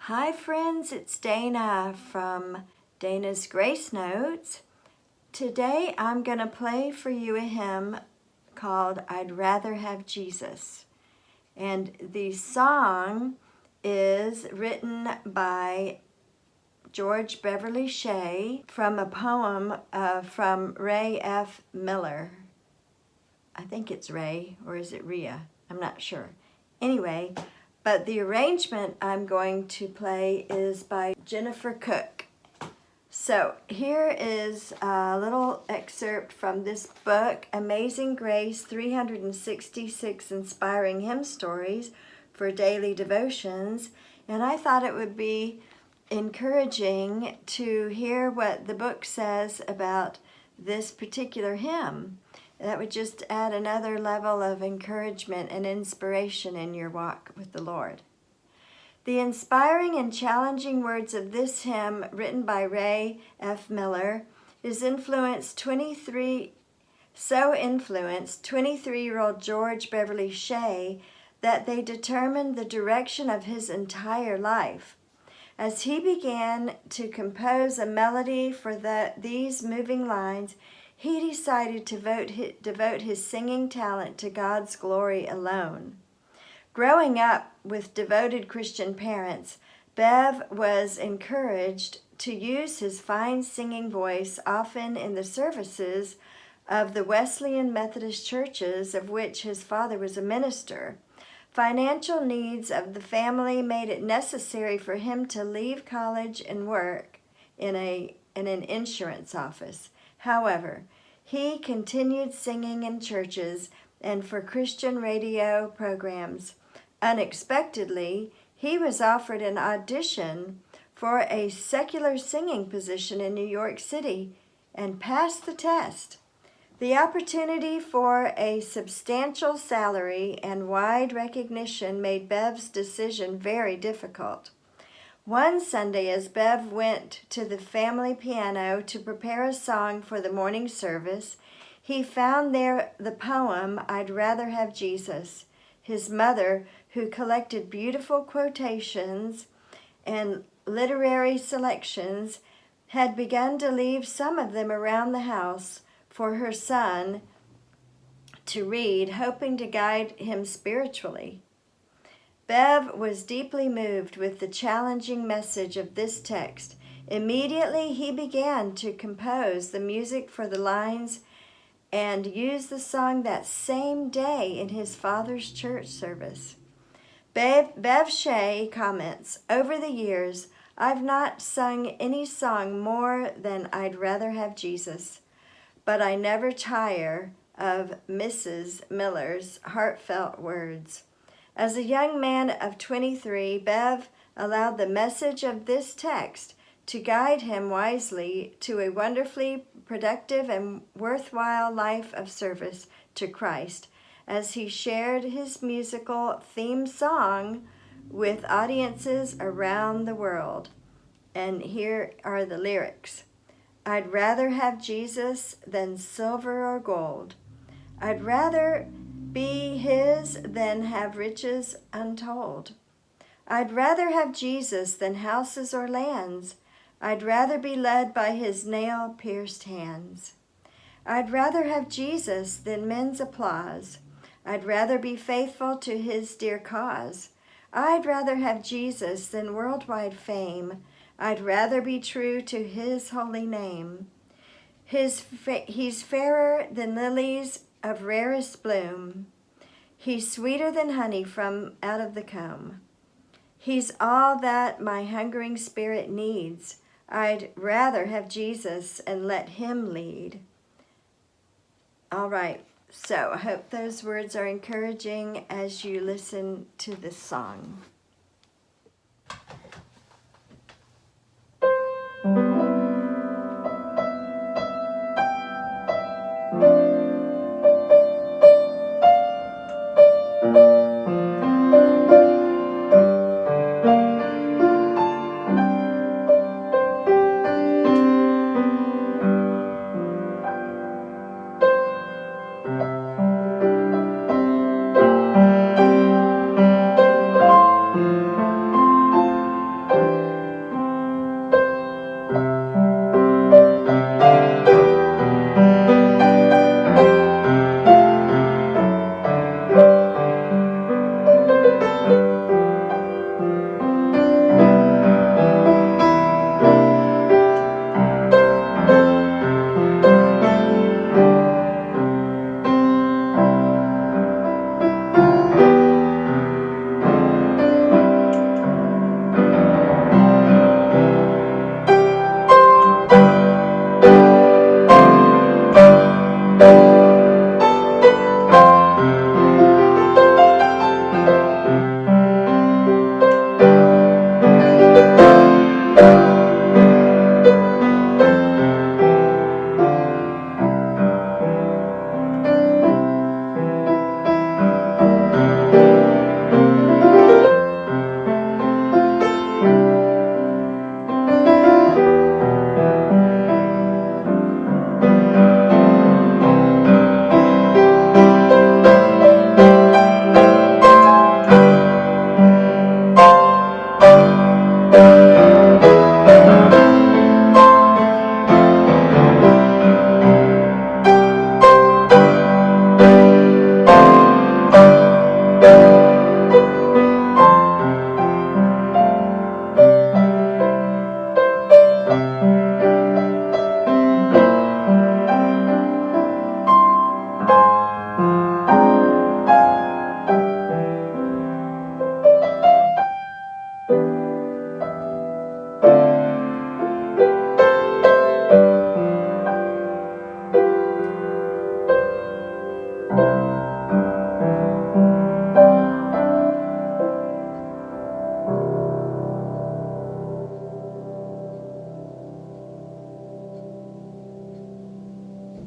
Hi friends, it's Dayna from Dayna's Gracenotes. Today I'm going to play for you a hymn called I'd Rather Have Jesus. And the song is written by George Beverly Shea from a poem from Ray F. Miller. I think it's Ray, or is it Rhea? I'm not sure. Anyway, but the arrangement I'm going to play is by Jennifer Cook. So here is a little excerpt from this book, Amazing Grace, 366 Inspiring Hymn Stories for Daily Devotions. And I thought it would be encouraging to hear what the book says about this particular hymn. That would just add another level of encouragement and inspiration in your walk with the Lord. The inspiring and challenging words of this hymn, written by Ray F. Miller, is influenced 23-year-old George Beverly Shea that they determined the direction of his entire life. As he began to compose a melody for these moving lines, he decided to devote his singing talent to God's glory alone. Growing up with devoted Christian parents, Bev was encouraged to use his fine singing voice often in the services of the Wesleyan Methodist churches of which his father was a minister. Financial needs of the family made it necessary for him to leave college and work in an insurance office. However, he continued singing in churches and for Christian radio programs. Unexpectedly, he was offered an audition for a secular singing position in New York City and passed the test. The opportunity for a substantial salary and wide recognition made Bev's decision very difficult. One Sunday, as Bev went to the family piano to prepare a song for the morning service, he found there the poem, I'd Rather Have Jesus. His mother, who collected beautiful quotations and literary selections, had begun to leave some of them around the house for her son to read, hoping to guide him spiritually. Bev was deeply moved with the challenging message of this text. Immediately he began to compose the music for the lines and use the song that same day in his father's church service. Bev Shea comments, over the years, I've not sung any song more than I'd Rather Have Jesus, but I never tire of Mrs. Miller's heartfelt words. As a young man of 23, Bev allowed the message of this text to guide him wisely to a wonderfully productive and worthwhile life of service to Christ as he shared his musical theme song with audiences around the world. And here are the lyrics. I'd rather have Jesus than silver or gold. I'd rather be his than have riches untold. I'd rather have Jesus than houses or lands. I'd rather be led by his nail-pierced hands. I'd rather have Jesus than men's applause. I'd rather be faithful to his dear cause. I'd rather have Jesus than worldwide fame. I'd rather be true to his holy name. He's fairer than lilies of rarest bloom. He's sweeter than honey from out of the comb. He's all that my hungering spirit needs. I'd rather have Jesus and let him lead. All right, so I hope those words are encouraging as you listen to this song.